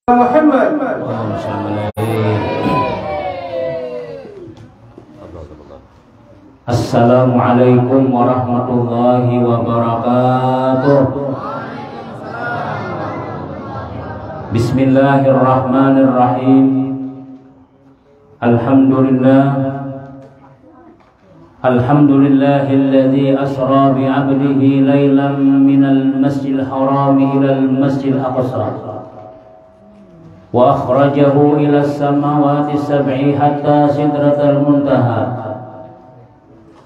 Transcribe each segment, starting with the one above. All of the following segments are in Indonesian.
Muhammad. Assalamualaikum warahmatullahi wabarakatuh. Bismillahirrahmanirrahim. Alhamdulillahilladzi asra bi 'abdihi lailan minal masjidil haram ila al masjidil aqsa wa akhrajahu ila as-samawati as-sab'i hatta sidratal muntaha.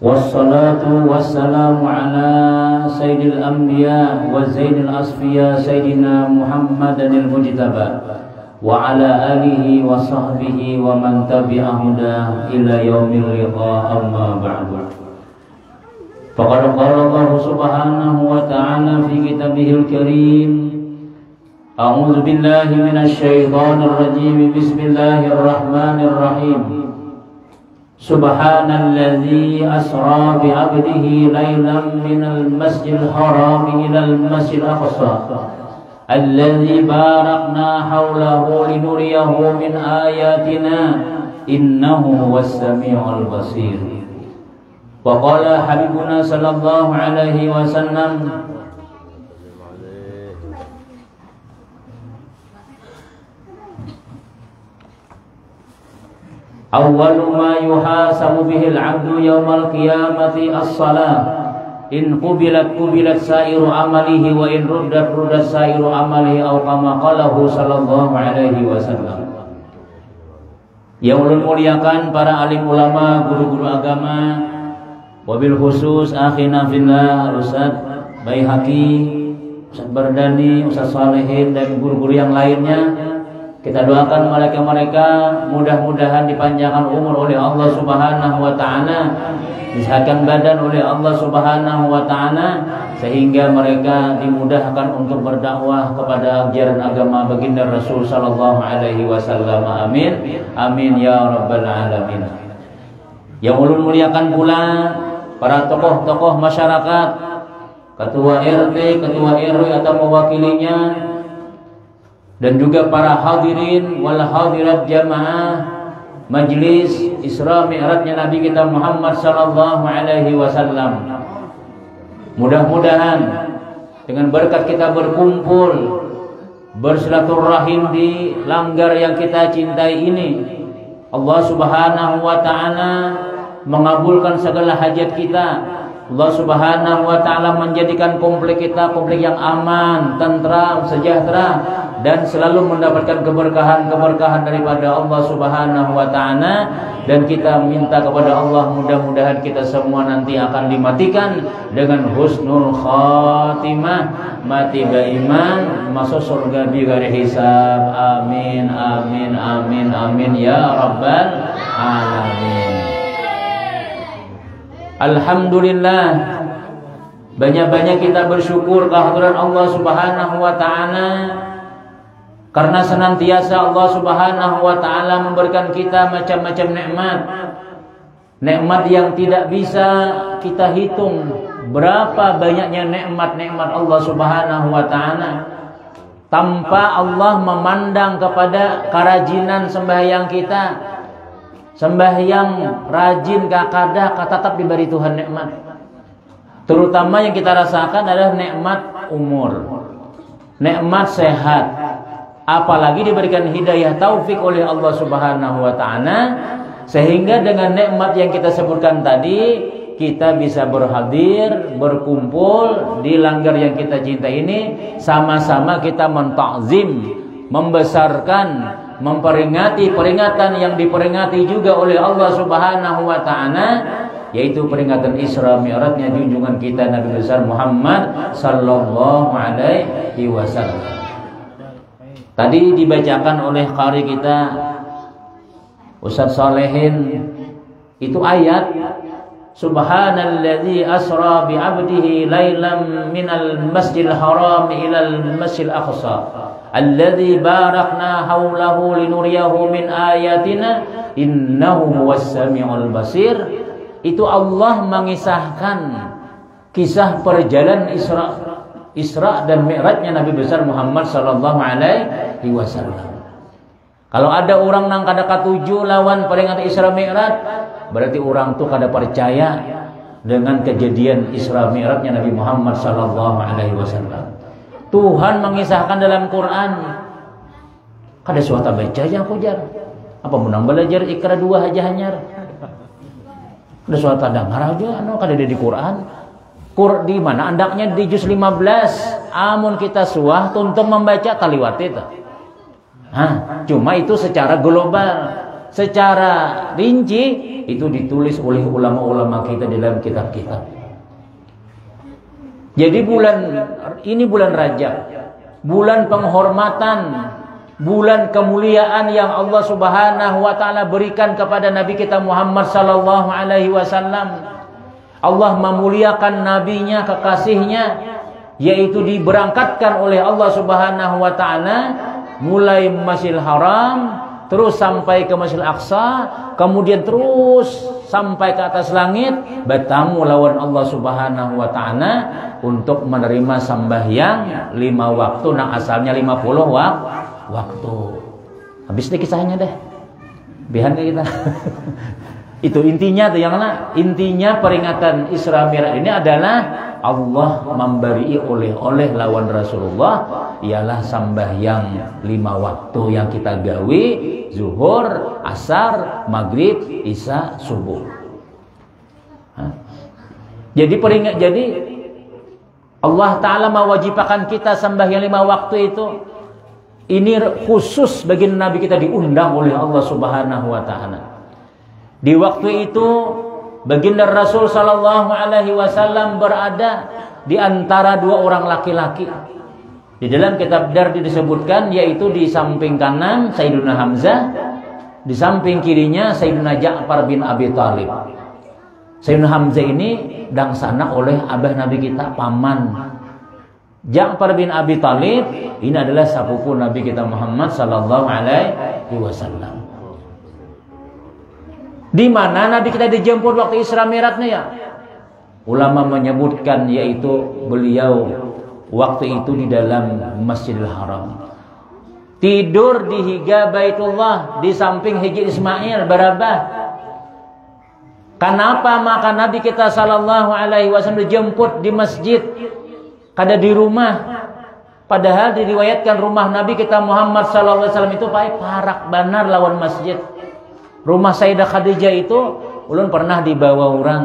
Wassalatu wassalamu ala sayyidil anbiya wa zainil asfiya sayyidina Muhammadanil mujtaba wa ala alihi wa sahbihi wa man tabi'ahuda ila yaumil liqa, amma ba'du. Faqad qala Allah subhanahu wa ta'ala fi kitabihil karim, a'udzu billahi minasy syaithanir rajim, bismillahirrahmanirrahim. Subhanalladzi asra bi 'abdihi lailan minal masjidil haram ilal masjidil aqsa alladzi barakna haulahu linuriyahu min ayatina innahu was-sami'ul basir. Wa qala habibuna sallallahu alaihi wasallam, awwalu ma yuhasabu bihil 'abdu yaumal qiyamati as-shalah, in qubilat sa'iru amalihi wa in ruddat sa'iru amalihi, aw kama qalahu sallallahu alaihi wasallam. Yang ulun muliakan para alim ulama, guru-guru agama, wabil khusus akhina fillah Ustaz Baihaqi, Ustaz Bardani, Ustaz Salehin, dan guru-guru yang lainnya. Kita doakan mereka mudah-mudahan dipanjangkan umur oleh Allah Subhanahu wa taala, disehatkan badan oleh Allah Subhanahu wa taala, sehingga mereka dimudahkan untuk berdakwah kepada ajaran agama baginda Rasul sallallahu alaihi wasallam. Amin. Amin ya rabbal alamin. Yang ulun muliakan pula para tokoh-tokoh masyarakat, ketua RT, ketua RW atau mewakilinya, dan juga para hadirin wal hadirat jamaah majlis Isra Mi'rajnya Nabi kita Muhammad sallallahu alaihi wasallam. Mudah-mudahan dengan berkat kita berkumpul bersilaturahim di langgar yang kita cintai ini, Allah Subhanahu wa taala mengabulkan segala hajat kita. Allah Subhanahu wa taala menjadikan komplek kita komplek yang aman, tentram, sejahtera, dan selalu mendapatkan keberkahan daripada Allah Subhanahu wa taala. Dan kita minta kepada Allah, mudah-mudahan kita semua nanti akan dimatikan dengan husnul khatimah, mati beriman, masuk surga bighairi hisab. Amin amin amin amin ya rabbal alamin. Alhamdulillah, banyak-banyak kita bersyukur kehadiran Allah Subhanahu wa taala, karena senantiasa Allah Subhanahu wa taala memberikan kita macam-macam nikmat. Nikmat yang tidak bisa kita hitung berapa banyaknya nikmat-nikmat Allah Subhanahu wa taala, tanpa Allah memandang kepada kerajinan sembahyang kita. Sembahyang rajin kakadah tetap diberi Tuhan nikmat. Terutama yang kita rasakan adalah nikmat umur, nikmat sehat, apalagi diberikan hidayah taufik oleh Allah Subhanahu wa taala, sehingga dengan nikmat yang kita sebutkan tadi kita bisa berhadir, berkumpul di langgar yang kita cinta ini, sama-sama kita mentakzim, membesarkan, memperingati peringatan yang diperingati juga oleh Allah Subhanahu wa taala, yaitu peringatan Isra Mi'rajnya junjungan kita Nabi besar Muhammad sallallahu alaihi wasallam. Tadi dibacakan oleh qari kita Ustaz Salehin itu ayat Subhanalladzi asra bi 'abdihi lailan minal masjidil haram ilal masjidil aqsa alladzi barakna haulahu linuriyahu min ayatina innahu was-sami'ul basir. Itu Allah mengisahkan kisah perjalanan Isra Isra dan Mi'rajnya Nabi besar Muhammad sallallahu alaihi wasallam. Kalau ada orang nang kada katuju lawan peringatan Isra Mi'raj, berarti orang tuh kada percaya dengan kejadian Isra Mi'rajnya Nabi Muhammad sallallahu alaihi wasallam. Tuhan mengisahkan dalam Quran, kada suata baca yang kujar. Apa menang belajar Iqra 2 aja hanyar. Kada suata dengar aja anu kada di Quran. Di mana andaknya di juz 15. Amun kita suah tuntung membaca taliwat itu. Cuma itu secara global, secara rinci itu ditulis oleh ulama-ulama kita dalam kitab-kitab. Jadi ini bulan Rajab, bulan penghormatan, bulan kemuliaan yang Allah Subhanahu wa taala berikan kepada Nabi kita Muhammad sallallahu alaihi wasallam. Allah memuliakan nabinya, kekasihnya, yaitu diberangkatkan oleh Allah Subhanahu wa taala mulai Masjidil Haram terus sampai ke Masjidil Aqsa, kemudian terus sampai ke atas langit bertamu lawan Allah Subhanahu wa taala untuk menerima sembahyang 5 waktu nang asalnya 50 waktu. Habis deh kisahnya deh. Bihan kita. Itu intinya tuh yang mana? Intinya peringatan Isra Mi'raj ini adalah Allah memberi oleh lawan Rasulullah ialah sembahyang 5 waktu yang kita gawe, zuhur, asar, maghrib, isya, subuh. Jadi Allah Ta'ala mewajibkan kita sembahyang 5 waktu itu. Ini khusus bagi Nabi kita diundang oleh Allah Subhanahu wa taala. Di waktu itu baginda Rasul sallallahu alaihi wasallam berada di antara 2 orang laki-laki. Di dalam kitab Dardi disebutkan yaitu di samping kanan Sayyidina Hamzah, di samping kirinya Sayyidina Ja'far bin Abi Thalib. Sayyidina Hamzah ini dangsana oleh abah Nabi kita, paman. Ja'far bin Abi Thalib ini adalah sepupu Nabi kita Muhammad sallallahu alaihi wasallam. Di mana Nabi kita dijemput waktu Isra Mi'rajnya ya? Ulama menyebutkan yaitu beliau waktu itu di dalam Masjidil Haram. Tidur di higa Baitullah di samping hiji Ismail Barabah. Kenapa maka Nabi kita sallallahu alaihi wasallam dijemput di masjid kada di rumah? Padahal diriwayatkan rumah Nabi kita Muhammad sallallahu alaihi wasallam itu parak banar lawan masjid. Rumah Sayyidah Khadijah itu ulun pernah dibawa orang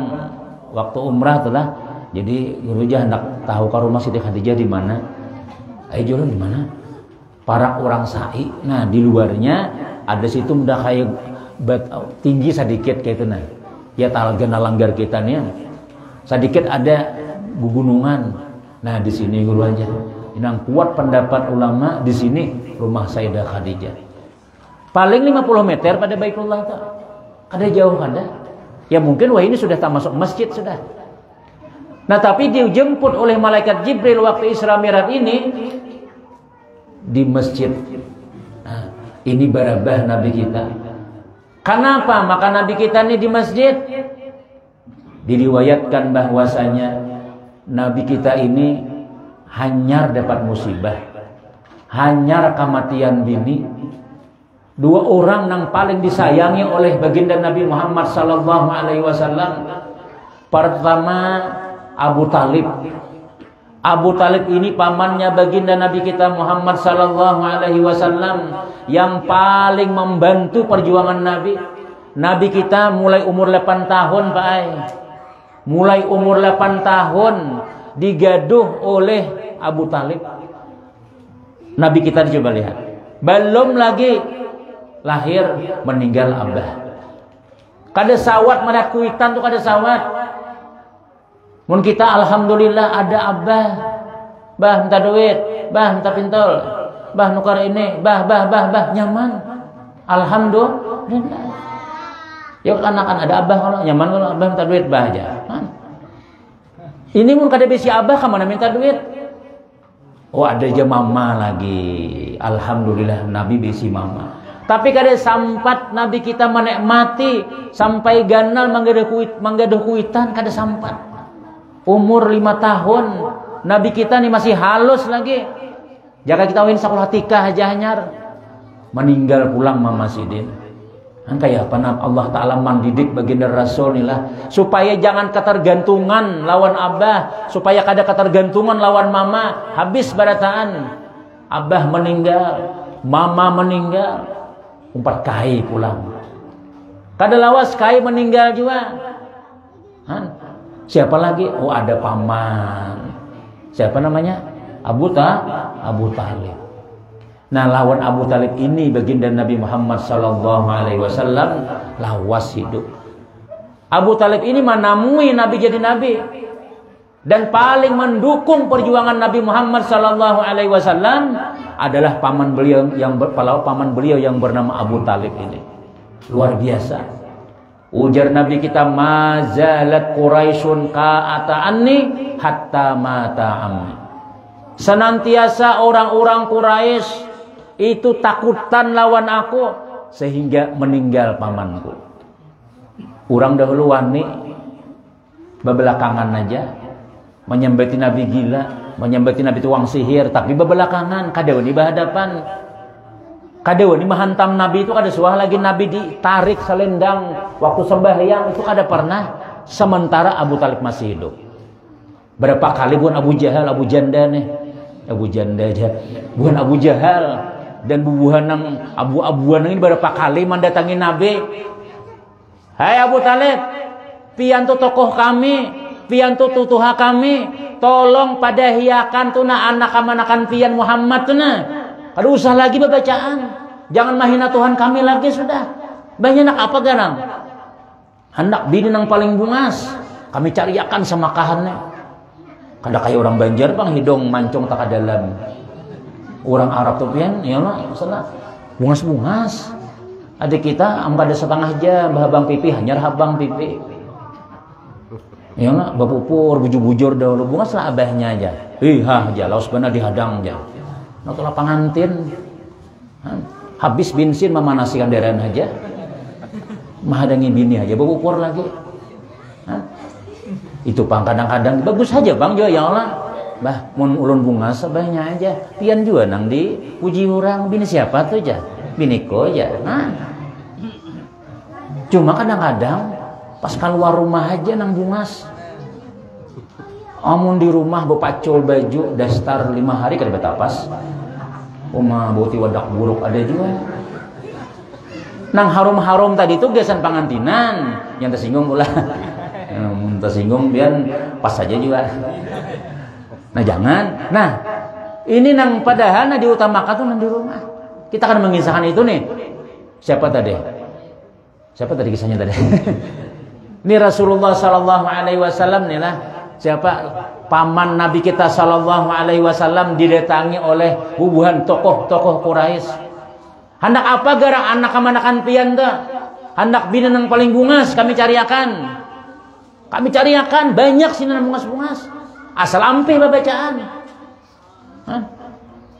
waktu umrah tuh lah. Jadi guru hendak tahu ke rumah Sayyidah Khadijah di mana. Ayo ulun di mana? Parak orang sa'i. Nah, di luarnya ada situ udah kayak tinggi sedikit kayak itu nah. Ya talgana langgar kita nih. Sedikit ada gunungan. Nah, di sini guru aja. Yang kuat pendapat ulama di sini rumah Sayyidah Khadijah. Paling 50 meter pada Baitullah tak. Kada jauh kada. Ya mungkin wah ini sudah tak masuk masjid sudah. Nah tapi dijemput oleh malaikat Jibril waktu Isra Mi'raj ini di masjid. Nah, ini Barabah Nabi kita. Kenapa? Maka Nabi kita ini di masjid. Diriwayatkan bahwasanya Nabi kita ini hanyar dapat musibah. Hanyar kematian bini. 2 orang yang paling disayangi oleh baginda Nabi Muhammad sallallahu alaihi wasallam. Pertama Abu Talib. Abu Talib ini pamannya baginda Nabi kita Muhammad sallallahu alaihi wasallam yang paling membantu perjuangan Nabi. Nabi kita mulai umur 8 tahun, Pak Ai. Mulai umur 8 tahun digaduh oleh Abu Talib. Nabi kita coba lihat. Belum lagi lahir meninggal abah. Kada sawat mana kuitan tuh kada sawat. Mun kita alhamdulillah ada abah. Bah minta duit, bah minta pintol, bah nukar ini, bah nyaman. Alhamdulillah. Ya kan ada abah kalau nyaman kalau abah minta duit bah aja. Ini mun kada bisi abah ka mana minta duit. Oh ada aja mama lagi. Alhamdulillah Nabi bisi mama. Tapi kada sampat Nabi kita menikmati sampai ganal manggaduh kuitan kada sampat. Umur 5 tahun Nabi kita nih masih halus lagi. Jaga kita win sakulah tikah aja hanyar. Meninggal pulang Mama Sidin. Kayak apa Allah Ta'ala mendidik baginda Rasul inilah. Supaya jangan ketergantungan lawan Abah. Supaya kada ketergantungan lawan Mama. Habis barataan. Abah meninggal. Mama meninggal. Umpat kai pulang. Kada lawas kai meninggal juga. Siapa lagi? Oh ada paman. Siapa namanya? Abu Talib. Nah lawan Abu Talib ini baginda Nabi Muhammad sallallahu alaihi wasallam lawas hidup. Abu Talib ini menamui Nabi jadi nabi dan paling mendukung perjuangan Nabi Muhammad sallallahu alaihi wasallam adalah paman beliau yang bernama Abu Talib ini. Luar biasa. Ujar Nabi kita, mazalat Quraisyun ka'ata'anni hatta mata ammi. Senantiasa orang-orang Quraisy itu takutan lawan aku sehingga meninggal pamanku. Orang dahulu wani bebelakangan aja menyembati Nabi gila, menyembati Nabi tuang sihir, tapi bebelakangan kadewani berhadapan. Kadewani menghantam Nabi itu kada suah lagi Nabi ditarik selendang waktu sembahyang itu kada pernah sementara Abu Talib masih hidup. Berapa kali bukan Abu Jahal, Abu Janda nih. Abu Janda aja. Bukan Abu Jahal dan bubuhan nang abu-abuan ini berapa kali mendatangi Nabi. Hai Abu Talib, piantu tokoh kami, piantu tutuha kami, tolong pada hiakan tuna anak-anakan pian Muhammad tuna. Ada usah lagi bacaan. Jangan mahina Tuhan kami lagi sudah. Banyak nak apa garang? Hendak bini nang paling bungas. Kami cariakan sama kahannya. Kada kayak orang Banjar bang hidung mancung tak dalam. Orang Arab tuh pian, ya lah, sana bungas-bungas. Adik kita ampada setengah jam bahabang pipi hanyar habang pipi. Ya lah, bapupur bujur-bujur dahulu bungas lah abahnya aja. Aja laos benar dihadang aja. Notolah pangantin. Habis bensin memanasikan deren aja. Mahadangi bini aja bapupur lagi. Itu pang kadang-kadang bagus saja bang jo ya Allah. Bah mun ulun bunga sebahnya aja. Pian juga nang di puji orang bini siapa tuh aja? Biniko aja. Cuma kadang-kadang pas keluar rumah aja nang bungas. Amun di rumah bepacul baju dastar 5 hari kada betapas. Uma boti wadak buruk ada juga. Nang harum-harum tadi itu gesan pangantinan yang tersinggung pula. Tersinggung biar pas saja juga. Nah jangan. Nah ini nang padahal nah diutamakan tuh nang di rumah. Kita akan mengisahkan itu nih. Siapa tadi? Siapa tadi kisahnya tadi? Ini Rasulullah Sallallahu Alaihi Wasallam nih lah. Siapa paman Nabi kita Sallallahu Alaihi Wasallam didatangi oleh bubuhan tokoh-tokoh Quraisy. Hendak apa garang anak-anakan pian tuh? Hendak bina nang paling bungas kami cariakan. Kami cariakan banyak sini nang bungas-bungas. Asal ampih babacaan.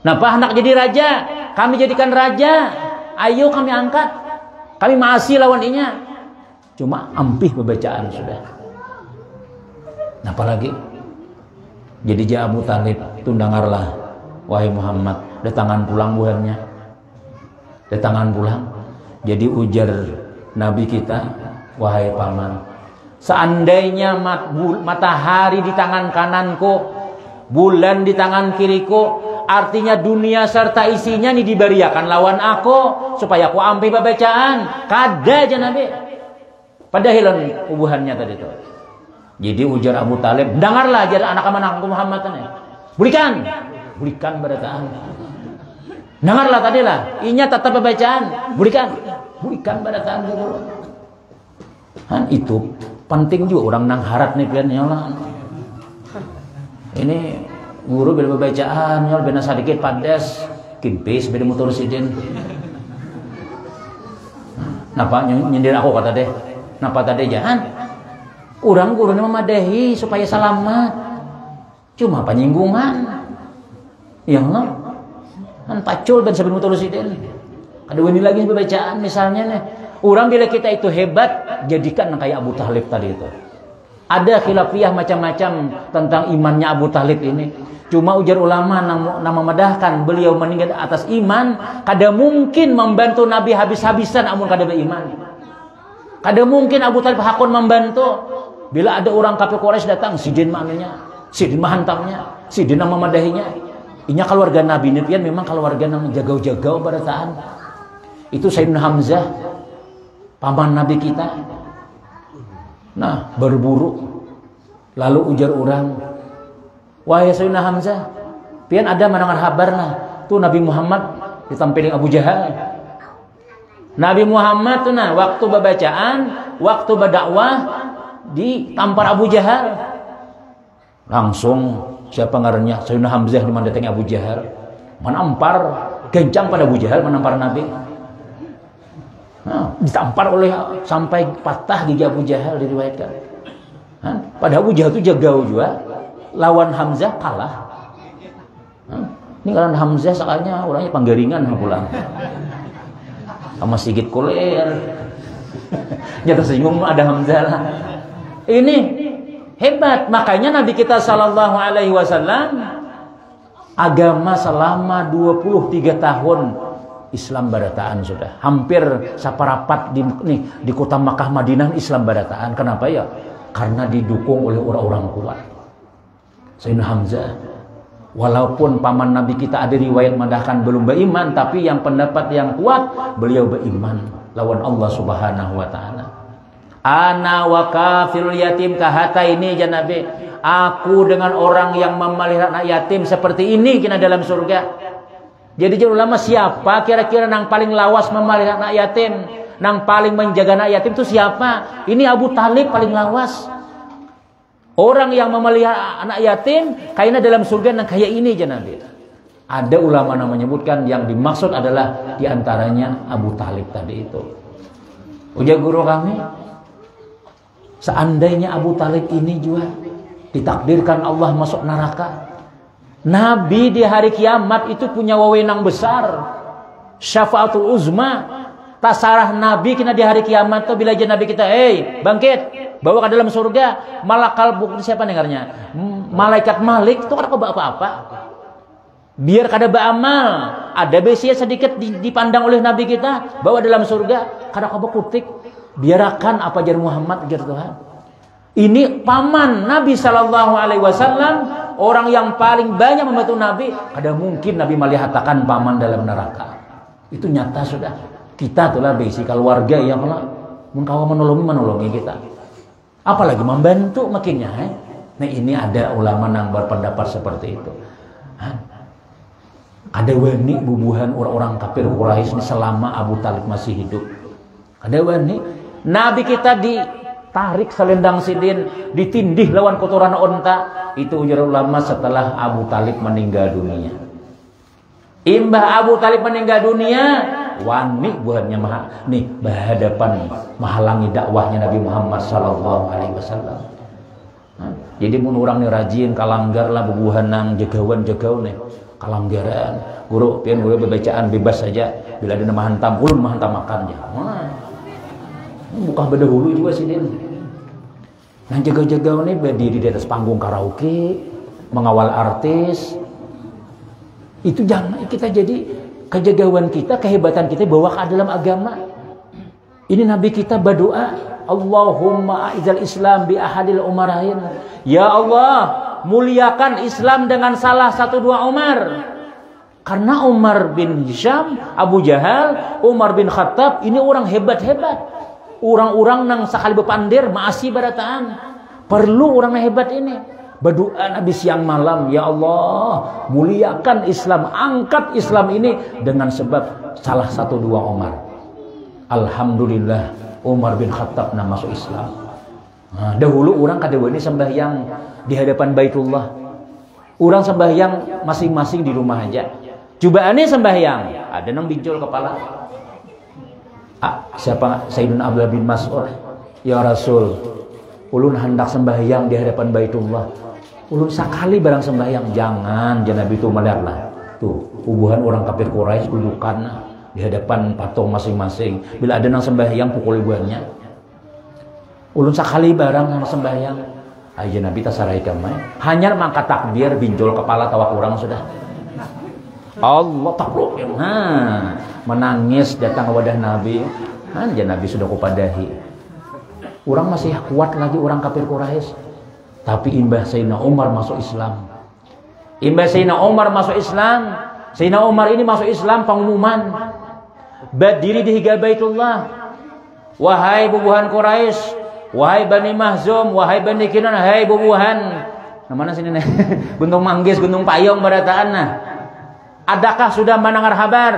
Napa hendak jadi raja? Kami jadikan raja. Ayo kami angkat. Kami masih lawan inya. Cuma ampih babacaan sudah. Napa lagi? Jadi ja Abu Talib tundangarlah wahai Muhammad, datangan pulang buahnya. Datangan pulang. Jadi ujar Nabi kita, wahai paman, seandainya matahari di tangan kananku, bulan di tangan kiriku, artinya dunia serta isinya ini diberiakan lawan aku supaya aku ambil babacaan. Kada aja Nabi. Padahal ubuhannya tadi itu. Jadi ujar Abu Talib, dengarlah ajar anak-anak Muhammad ini. Berikan bacaan. Dengarlah tadilah, inya tetap babacaan. Berikan bacaan dulu. Itu penting juga orang nang harat nih pian nyola. Ini guru beda bacaan nyol bena sedikit padas kimpis beda motor sidin. Napa nyindir aku kata deh. Napa tadi jangan. Orang gurunya memadahi supaya selamat. Cuma penyinggungan. Ya Allah. Kan pacul ben sabin motor sidin. Ada ini lagi bacaan misalnya nih. Orang bila kita itu hebat, jadikan kayak Abu Talib tadi itu. Ada khilafiyah macam-macam tentang imannya Abu Talib ini. Cuma ujar ulama nama medahkan beliau meninggal atas iman, kada mungkin membantu Nabi habis-habisan amun kada beriman. Kada mungkin Abu Talib hakun membantu. Bila ada orang kafir Quraisy datang, sidin maknanya, sidin mahantamnya, sidin nama madahinya. Inya keluarga Nabi ini pian memang keluarga nang jagau-jagau barataan. Itu Sayyidina Hamzah, paman Nabi kita. Nah, berburu. Lalu ujar orang, wahai Sayyidina Hamzah, pian ada mendengar kabar nah, tuh Nabi Muhammad ditampilin Abu Jahal. Nabi Muhammad tuh nah, waktu babacaan, waktu berdakwah ditampar Abu Jahal. Langsung siapa ngarannya Sayyidina Hamzah dimandatkan Abu Jahal, menampar gencang pada Abu Jahal, menampar Nabi. Nah, ditampar oleh sampai patah gigi Abu Jahal diriwayatkan. Nah, pada Abu Jahal itu jagau juga, lawan Hamzah kalah. Nah, ini kalau Hamzah soalnya orangnya panggaringan pulang, sama Sigit Kuler. Jatuh singgung ada Hamzah lah. Ini hebat, makanya Nabi kita Shallallahu Alaihi Wasallam agama selama 23 tahun. Islam barataan sudah hampir saparapat di kota Makkah Madinah Islam barataan. Kenapa ya? Karena didukung oleh orang-orang kuat. Sayyidina Hamzah, walaupun paman Nabi kita ada riwayat mendahkan belum beriman, tapi yang pendapat yang kuat beliau beriman lawan Allah Subhanahu wa taala. Ana wa kafirul yatim kahata ini ya Nabi. Aku dengan orang yang memelihara anak yatim seperti ini kena dalam surga. Jadi ulama siapa kira-kira yang paling lawas memelihara anak yatim, yang paling menjaga anak yatim itu siapa? Ini Abu Talib paling lawas. Orang yang memelihara anak yatim kayaknya dalam surga yang kayak ini aja Nabi. Ada ulama yang menyebutkan yang dimaksud adalah diantaranya Abu Talib tadi itu. Ujar guru kami, seandainya Abu Talib ini juga ditakdirkan Allah masuk neraka, Nabi di hari kiamat itu punya wewenang besar, syafaatul uzma. Tasarah Nabi kena di hari kiamat tuh bila aja Nabi kita, bangkit, bawa ke dalam surga. Malakal bukti siapa dengarnya? Malaikat Malik itu kada kau apa-apa. Biar kada beramal, ada besia sedikit dipandang oleh Nabi kita, bawa dalam surga, kada kau kutik. Biarkan apa jar Muhammad jar Tuhan. Ini paman Nabi Sallallahu Alaihi Wasallam, orang yang paling banyak membantu Nabi. Ada mungkin Nabi melihatkan paman dalam neraka. Itu nyata sudah. Kita itulah besi keluarga yang kalau menolongi kita. Apalagi membantu makinnya. Nah ini ada ulama yang berpendapat seperti itu. Ada wani bubuhan orang-orang kafir Quraisy ini selama Abu Talib masih hidup. Ada wani. Nabi kita ditarik selendang sidin, ditindih lawan kotoran onta. Itu ujar ulama setelah Abu Talib meninggal dunia. Imbah Abu Talib meninggal dunia, wani buatnya nih berhadapan menghalangi dakwahnya Nabi Muhammad Sallallahu Alaihi Wasallam. Jadi mun orang nih rajin kalanggar lah bubuhan nang jagawan nih kalanggaran. Guru bacaan bebas saja. Bila ada nama hantam, ulun mah hantam makan ya. Bukan berdahulu juga sih Din. Nah jaga-jaga ini berdiri di atas panggung karaoke, mengawal artis. Itu jangan kita jadi kejagawan kita, kehebatan kita bawa ke dalam agama. Ini Nabi kita berdoa, Allahumma a'izal Islam bi ahadil umarain. Ya Allah, muliakan Islam dengan salah satu dua Umar. Karena Umar bin Hisham, Abu Jahal, Umar bin Khattab ini orang hebat-hebat. Orang-orang nang sakali bepandir maasi barataan. Perlu orang yang hebat ini. Berdoa Nabi siang malam, ya Allah, muliakan Islam, angkat Islam ini dengan sebab salah satu dua Umar. Alhamdulillah Umar bin Khattab masuk Islam. Nah, dahulu orang kadewani sembahyang di hadapan Baitullah. Orang sembahyang masing-masing di rumah aja. Cobaannya sembahyang, ada nang bincul kepala. Siapa Sayyidina Abdullah bin Mas'ud, ya Rasul, ulun hendak sembahyang di hadapan Baitullah. Ulun sekali barang sembahyang, jangan Nabi itu melihatlah. Tuh, hubungan orang kafir Quraisy dudukan di hadapan patung masing-masing. Bila ada nang sembahyang pukul ibuannya. Ulun sakali barang sama sembahyang. Aja Nabi tasaraikan mah. Hanya mangkat takbir binjol kepala tawa kurang sudah. Allah takluk. Menangis datang ke wadah Nabi. Aja Nabi sudah kupadahi. Orang masih kuat lagi orang kafir Quraisy. Tapi imbah Sayyidina Umar masuk Islam. Imbah Sayyidina Umar masuk Islam. Sayyidina Umar ini masuk Islam pengumuman. Berdiri di higa Baitullah. Wahai bubuhan Quraisy, wahai Bani Mahzum, wahai Bani Kinan, hai bubuhan. Nah, mana sini nih? Gunung Manggis, Gunung Payung barataan nah. Adakah sudah mendengar kabar?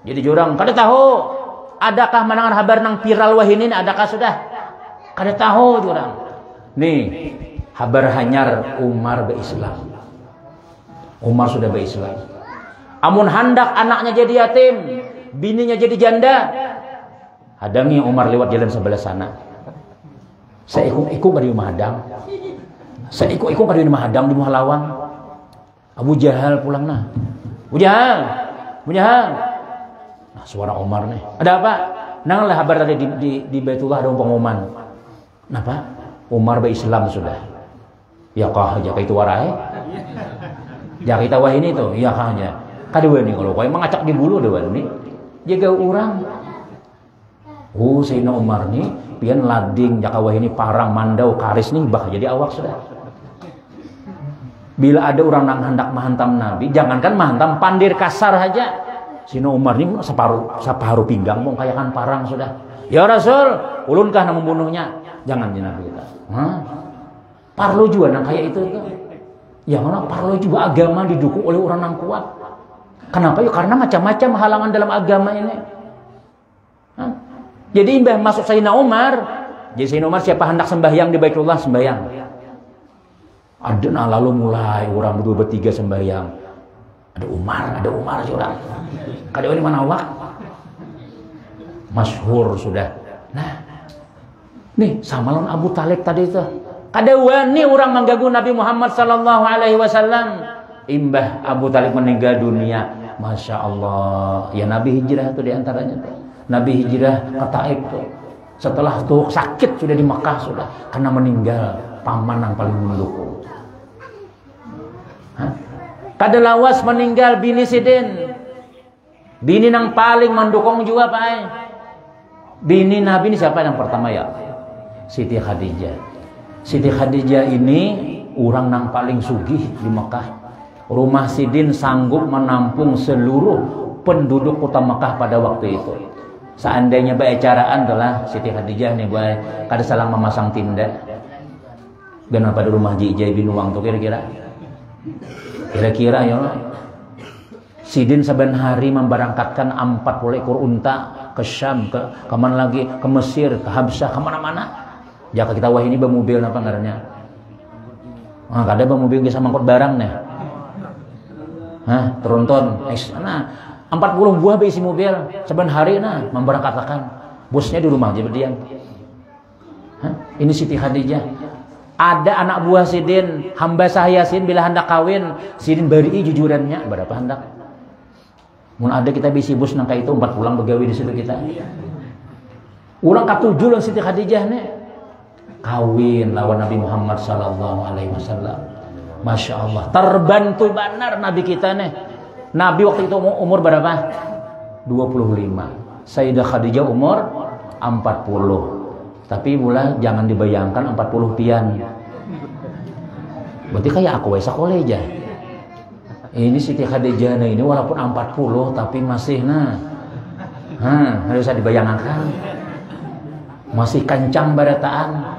Jadi jurang, kada tahu. Adakah mendengar kabar nang viral wahinin? Adakah sudah? Kada tahu jurang. Nih, kabar hanyar Umar berislam. Umar sudah berislam. Amun hendak anaknya jadi yatim, bininya jadi janda, hadangi Umar lewat jalan sebelah sana. Saya ikut dari rumah hadang. Saya ikut dari rumah hadang di Muhalawang. Abu Jahal pulang nah. Abu Jahal. Nah, suara Umar nih. Ada apa? Nang lah kabar tadi di Baitullah ada pengumuman. Kenapa? Umar berislam sudah. Ya kah jaka itu warai? Jaka kita wah ini tuh, iya kah aja. Kadua nih kalau kau mengacak di bulu dewa nih. Jaga orang. Sayyidina Umar nih pian lading jaka wah ini parang mandau karis nih bah jadi awak sudah. Bila ada orang nang hendak menghantam Nabi, jangankan menghantam pandir kasar aja. Sayyidina Umar nih separuh pinggang mau kayakan parang sudah. Ya Rasul, ulunkah nang membunuhnya? Jangan di Nabi kita. Parlo juga nang kayak itu. Yang mana parlo juga agama didukung oleh orang nang kuat. Kenapa? Ya karena macam-macam halangan dalam agama ini. Jadi imbah masuk Sayyidina Umar. Jadi Sayyidina Umar siapa hendak sembahyang di Baitullah sembahyang. Ada lalu mulai orang berdua bertiga sembahyang. Ada Umar orang. Kada ini mana awak? Masyhur sudah. Nah, nih sama lawan Abu Talib tadi itu. Kada wani orang mengganggu Nabi Muhammad sallallahu alaihi wasallam. Imbah Abu Talib meninggal dunia. Masya Allah. Ya Nabi hijrah itu diantaranya tuh. Nabi hijrah ke Taif tuh. Setelah tuh sakit sudah di Makkah sudah. Karena meninggal paman yang paling mendukung. Kada lawas meninggal bini Sidin. Bini yang paling mendukung juga Pak. Bini Nabi ini siapa yang pertama ya? Siti Khadijah. Siti Khadijah ini orang yang paling sugih di Makkah. Rumah Sidin sanggup menampung seluruh penduduk kota Makkah pada waktu itu. Seandainya becaraan adalah Siti Khadijah nih boleh kada salah memasang tindak. Dan pada rumah Jijai bin Wang tuh kira-kira ya Sidin saban hari memberangkatkan 40 ekor unta ke Syam, ke mana lagi, ke Mesir, ke Habsyah, ke mana-mana. Jaka kita wah ini bermobil apa ngarannya? Kada bermobil bisa mangkut barang nih. Tronton. Nah, 40 buah berisi mobil saban hari nah memberangkatkan. Bosnya di rumah aja berdiam. Ini Siti Khadijah. Ada anak buah Sidin, hamba sah Yasin bila hendak kawin, Sidin beri jujurannya berapa hendak. Mun ada kita bisi bos nang itu 4 pulang begawi di situ kita. Urang katujuh lan Siti Khadijah nih. Kawin lawan Nabi Muhammad sallallahu alaihi wasallam. Masya Allah, terbantu benar Nabi kita nih. Nabi waktu itu umur berapa? 25. Sayyidah Khadijah umur 40. Tapi mula jangan dibayangkan 40 pian. Berarti kayak aku sekolah aja. Ini Siti Khadijah ini walaupun 40 tapi masih harus dibayangkan. Masih kencang barataan.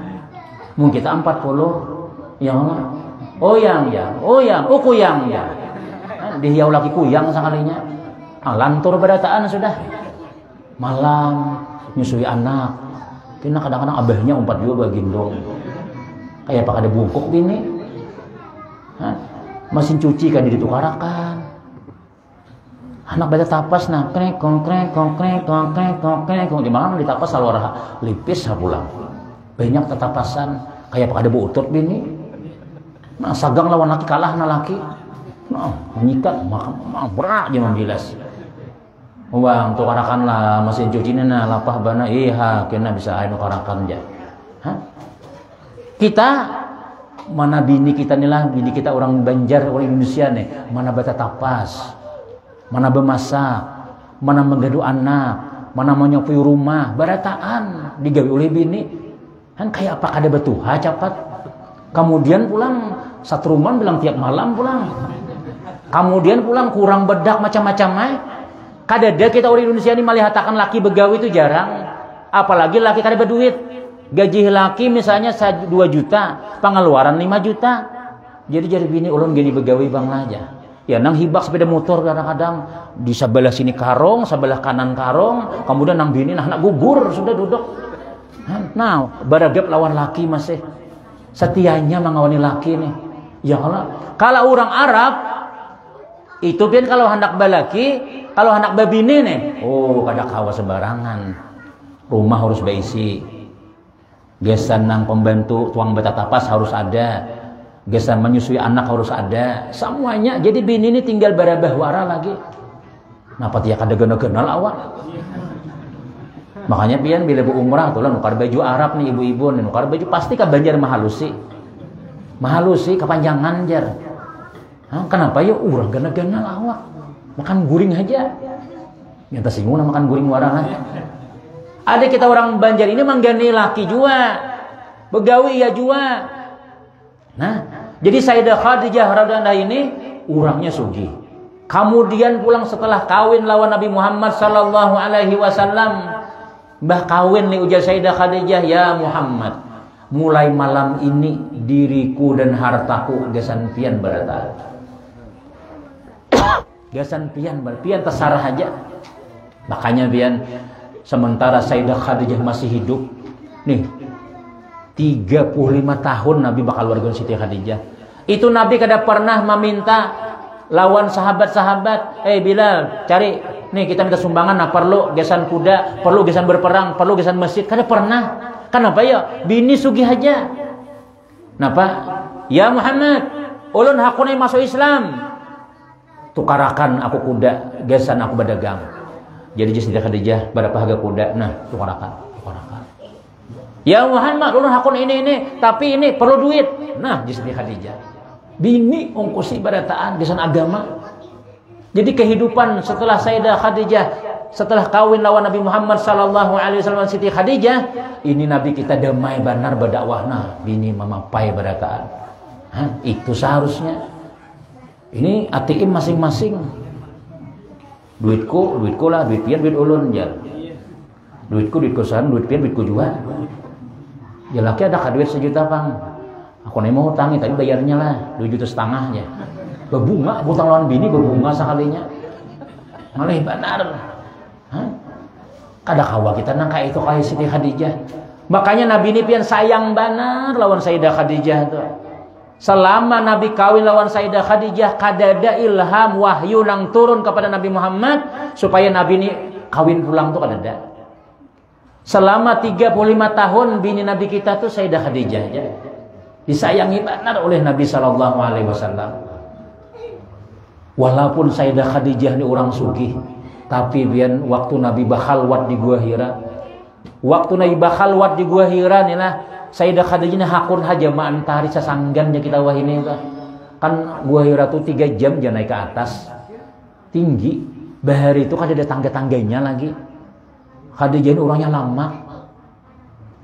Mungkin kita 40 yang kuyang ya. Dihiau lagi kuyang sekalinya. Lantur berataan sudah. Malam nyusui anak. Kena kadang-kadang abahnya umpat juga bagindong. Kayak apa ada bungkuk bini. Mesin cuci kan ditukarakan. Anak baca tapas nah krek di mana ditapas saluara lipis pulang. Banyak tetapasan kayak apa ada butut bini. Nah, sagang lawan laki kalah na laki. Nah, menyikat berat aja membilas. Wah, untuk karakan lah mesin cuci ini nah lapah bana kena bisa air karakan aja. Hah? Kita mana bini kita nih lah, bini kita orang Banjar, orang Indonesia nih, mana bata tapas, mana bemasak, mana menggaduh anak, mana menyopi rumah, barataan digawe oleh bini. Kan kayak apa ada betuha capat. Kemudian pulang satruman bilang tiap malam pulang. Kemudian pulang kurang bedak macam-macam. Kadada kita orang Indonesia ini melihatkan laki begawi itu jarang. Apalagi laki kada berduit. Gaji laki misalnya 2 juta, pengeluaran 5 juta. Jadi bini ulun gini begawi bang aja. Ya nang hibak sepeda motor kadang-kadang di sebelah sini karong, sebelah kanan karong, kemudian nang bini nah gugur sudah duduk. Nah, baragap lawan laki masih setianya mengawani laki nih. Ya Allah, kalau orang Arab itu pian kalau hendak balaki, kalau hendak babini nih, oh kada kawa sembarangan. Rumah harus berisi. Gesan nang pembantu tuang bata tapas harus ada. Gesan menyusui anak harus ada. Semuanya. Jadi bini ini tinggal barabah wara lagi. Napa dia kada genal awak. Makanya pian bila bu umrah tuh lah nukar baju Arab nih ibu-ibu nih nukar baju pasti ka Banjar mahalusi. Mahalusi kepanjangan jar. Hah, kenapa ya urang genal awak. Makan guring aja. Nyata singgung makan guring wara lah. Ada kita orang Banjar ini manggani laki jua, begawi ya jua. Nah, jadi Sayyidah Khadijah radhiyallahu anha ini orangnya sugih. Kemudian pulang setelah kawin lawan Nabi Muhammad sallallahu alaihi wasallam, mbah kawin nih ujar Sayyidah Khadijah, ya Muhammad, mulai malam ini diriku dan hartaku gesan pian berata. Gesan pian terserah aja. Makanya pian sementara Sayyidah Khadijah masih hidup nih 35 tahun Nabi bakal warga Siti Khadijah. Itu Nabi kada pernah meminta lawan sahabat-sahabat, Bilal cari nih kita minta sumbangan, nah perlu gesan kuda, perlu gesan berperang, perlu gesan masjid, kada pernah. Kenapa ya? Bini sugih aja. Napa? Ya Muhammad, ulun hakuna masuk Islam, tukarakan aku kuda, gesan aku berdagang. Jadi Siti Khadijah berapa harga kuda? Nah, tukarakan. Ya Muhammad, ulun hakun ini, tapi ini perlu duit. Nah, Siti Khadijah. Bini ongkosi barataan gesan agama. Jadi kehidupan setelah Sayyidah Khadijah, setelah kawin lawan Nabi Muhammad sallallahu alaihi wasallam Siti Khadijah, ini Nabi kita damai benar berdakwah. Nah, bini mamapai barataan. Hah, itu seharusnya. Ini ATM masing-masing. Duitku lah, duit pian, duit ulun ya. Duitku san, duit pian, duitku juga. Ya laki ada duit 1 juta bang. Aku nih mau hutangi, tapi bayarnya lah 2,5 juta ya. Berbunga, hutang lawan bini berbunga sekalinya. Malah benar. Hah? Kada kawa kita nang kayak itu kayak Siti Khadijah. Makanya Nabi ini pian sayang benar lawan Sayyidah Khadijah tuh. Selama Nabi kawin lawan Sayyidah Khadijah, kadada ilham wahyu nang turun kepada Nabi Muhammad supaya Nabi ini kawin pulang tuh kadada. Selama 35 tahun bini Nabi kita tuh Sayyidah Khadijah aja. Disayangi benar oleh Nabi sallallahu alaihi wasallam. Walaupun Sayyidah Khadijah ini orang sugih, tapi bian waktu Nabi bakhalwat di Gua Hira. Waktu Nabi bakhalwat di Gua Hira nih lah Sayyidah Khadijah hakun haja maantari sasanggannya kita wah ini kan Gua Hira tuh 3 jam dia naik ke atas tinggi. Bahari itu kan ada tangga-tangganya lagi. Khadijah ini orangnya lama.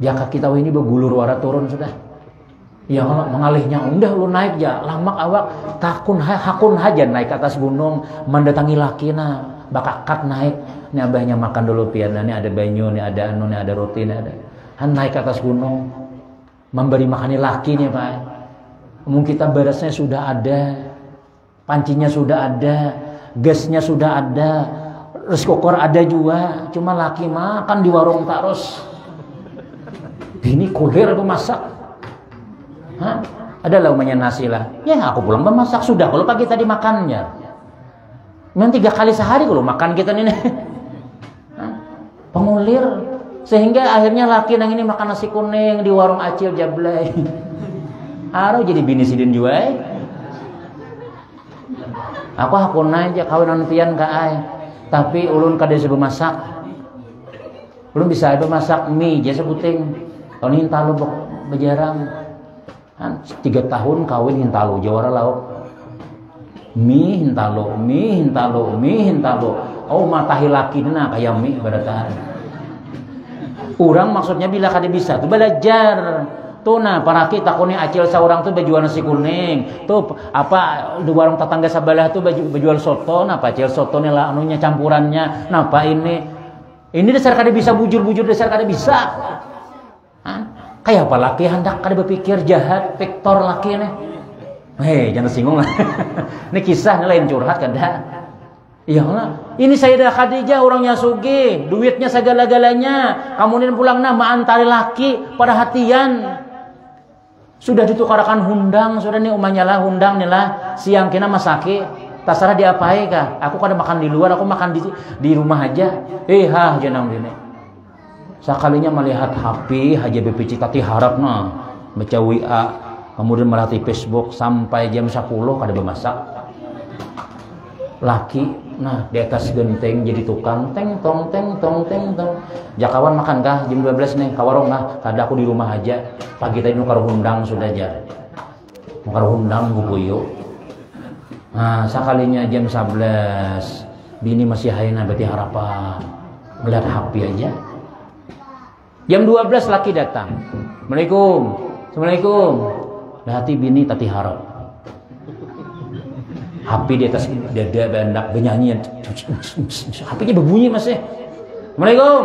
Dia kita wah ini begulur wara turun sudah. Ya Allah mengalihnya udah lu naik ya lama awak hakun haja naik ke atas gunung mendatangi lakina bakakat naik. Ini abahnya makan dulu pian, ini ada banyu, ini ada anu, ini ada roti, ini ada. Han naik ke atas gunung memberi makan laki nih Pak. Mungkin kita berasnya sudah ada, pancinya sudah ada, gasnya sudah ada, rice cooker ada juga, cuma laki makan di warung terus. Ini kulir aku masak. Hah? Ada lauknya nasi lah. Ya aku pulang memasak sudah. Kalau pagi tadi makannya, memang 3 kali sehari kalau makan kita ini. Pengulir. Sehingga akhirnya laki nang ini makan nasi kuning di warung acil jablay. Aro jadi bini sidin juga. Aku hakun aja kawin nantian ka ai. Tapi ulun kada bisa bemasak. Ulun bisa bemasak mie aja sebuting. Tahun hintalo bejarang. 3 tahun kawin hintalo jawara lauk. Mi hintalo. Oh matahi laki dina kayak mi barataan. Urang maksudnya bila kada bisa tuh belajar. Tuh nah para kita takone acil saurang tuh bajuan nasi kuning. Tuh apa di warung tetangga sebelah tuh bajual soto, napa acil soto nih lah anunya campurannya. Napa ini dasar kada bisa bujur-bujur dasar kada bisa. Kayak apa laki hendak kada berpikir jahat, vektor laki nih. Hei, jangan singgung lah. Ini kisah lain curhat kada. Iya lah. Ini Sayyidah Khadijah orangnya sugih, duitnya segala-galanya. Kemudian pulang nama antari laki pada hatian. Sudah ditukarkan hundang, sudah nih umahnya lah hundang nih lah. Siang kena masake, tasarah diapai kah? Aku kada makan di luar, aku makan di rumah aja. Jenang dini. Sekalinya melihat HP, haja BPC tati harap nah baca WA. Kemudian merhati Facebook sampai jam 10 kada bermasak. Laki, nah di atas genteng jadi tukang teng tong. Jakawan makan kah jam 12 nih kawarong nah kada aku di rumah aja. Pagi tadi nukar hundang sudah aja. Nukar hundang bukuyo. Nah sekalinya jam 11 bini masih haina berarti harapan melihat HP aja. Jam 12 laki datang. Assalamualaikum. Hati bini tati harap. HP di atas dada bandak bernyanyi. HP-nya berbunyi masih. Assalamualaikum.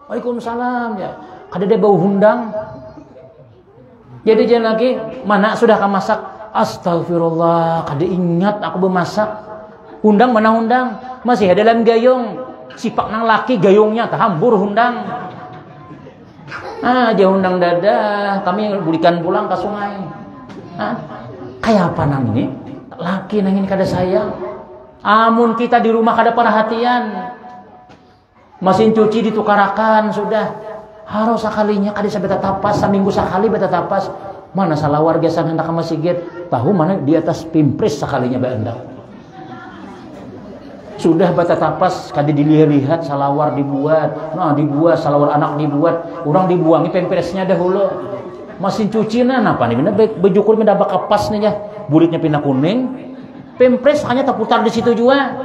Waalaikumsalam ya. Kada ada bau hundang. Jadi jangan lagi mana sudah kamu masak? Astagfirullah, kada ingat aku bermasak. Hundang mana hundang? Masih ada dalam gayung. Sipak nang laki gayungnya terhambur hundang. Jauh hundang dada, kami bulikan pulang ke sungai. Kayak apa nang ini? Laki nang ini kada sayang. Amun kita di rumah kada perhatian. Mesin cuci ditukarakan sudah. Harus sekalinya kada bisa beta tapas, seminggu sekali beta tapas. Mana salah warga sana hendak ke masjid, tahu mana di atas pimpris sekalinya benda. Sudah bata tapas kada dilihat salawar dibuat. Nah dibuat salawar anak dibuat, orang dibuangi pemperesnya dahulu. Mesin cuci napa nih? Baju kulit mendapat kapas nih ya. Bulitnya pindah kuning. Pempres hanya terputar di situ juga.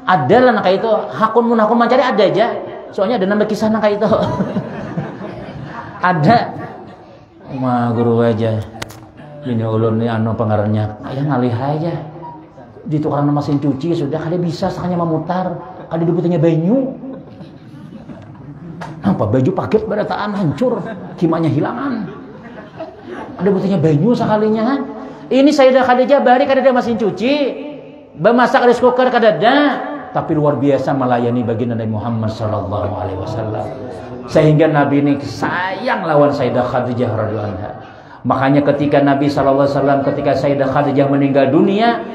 Ada lah nak itu. Hakun mencari ada aja. Soalnya ada nama kisah nak itu. Ada. Guru aja. Ini ulun nih anu pengarannya. Ayah ngalih aja. Ditukar mesin cuci sudah kada bisa sakanya memutar. Kada dibutuhnya banyu. Apa baju paket berataan hancur, kimanya hilangan. Ada butuhnya banyu sekalinya. Ini Sayyidah Khadijah bahari kada ada mesin cuci, bemasak rice cooker kada ada, tapi luar biasa melayani baginda Nabi Muhammad sallallahu alaihi wasallam. Sehingga Nabi ini sayang lawan Sayyidah Khadijah radhiyallahu anha. Makanya ketika Nabi sallallahu alaihi wasallam ketika Sayyidah Khadijah meninggal dunia,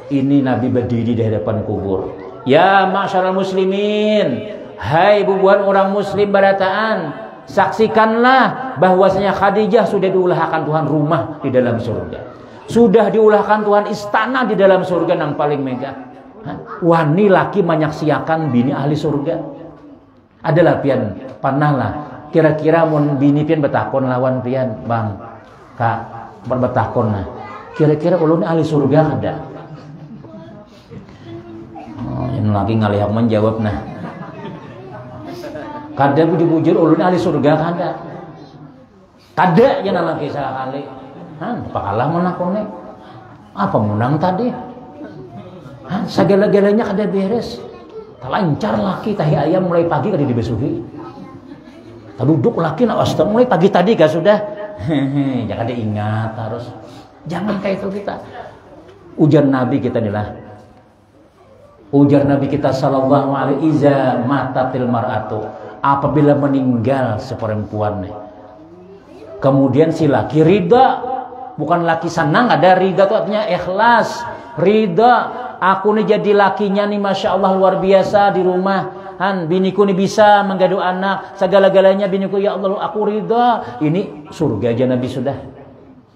ini Nabi berdiri di hadapan kubur. Ya ma'syaral muslimin, hai bubuhan orang muslim barataan, saksikanlah bahwasanya Khadijah sudah diulahkan Tuhan rumah di dalam surga. Sudah diulahkan Tuhan istana di dalam surga yang paling megah. Wani laki menyaksiakan bini ahli surga. Adalah pian panahlah. Kira-kira mun bini pian betakon lawan pian, Bang. Kak, berbetakon nah. Kira-kira ulun ahli surga ada. Yang lagi ngalih menjawab nah. Kada bujur-bujur ulun ahli surga kada. Kada yang nalaki sekali. Pakalah menakone. Apa menang tadi? Segala-galanya kada beres. Lancar laki tahi ayam mulai pagi kada dibesuhi. Duduk laki nak wasta mulai pagi tadi kah sudah. Jangan diingat harus. Jangan kayak itu kita. Ujar Nabi kita inilah. Ujar Nabi kita sallallahu alaihi iza matatil mar'atu, apabila meninggal seperempuan nih. Kemudian si laki ridha, bukan laki senang, ada ridha itu artinya ikhlas, ridha. Aku nih jadi lakinya nih masya Allah luar biasa di rumah. Biniku nih bisa menggadu anak, segala-galanya biniku ya Allah aku ridha. Ini surga aja Nabi sudah.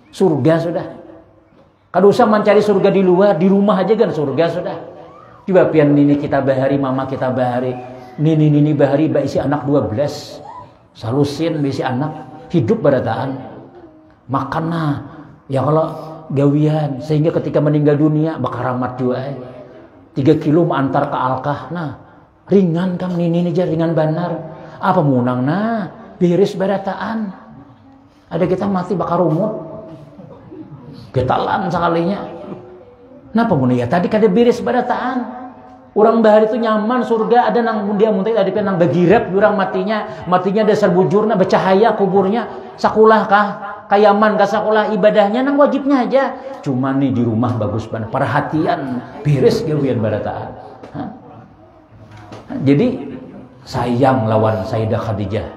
Surga sudah. Kada usah mencari surga di luar, di rumah aja kan surga sudah. Coba pian nini kita bahari, mama kita bahari. Nini bahari isi anak 12. salusin bisi anak hidup barataan makanna ya kalau gawian sehingga ketika meninggal dunia bakal rahmat juga 3 kilo antar ke Alkah nah ringan kang ini aja ringan benar apa munang nah biris barataan ada kita mati bakal rumut getalan sekalinya nah pemunia tadi kada biris barataan orang bahar itu nyaman surga ada nang dia muntah ada nang bagirep orang matinya dasar bujurna bercahaya kuburnya sakulah kah kayaman kah sakulah ibadahnya nang wajibnya aja cuma nih di rumah bagus banget perhatian beres gawian barataan jadi sayang lawan Sayyidah Khadijah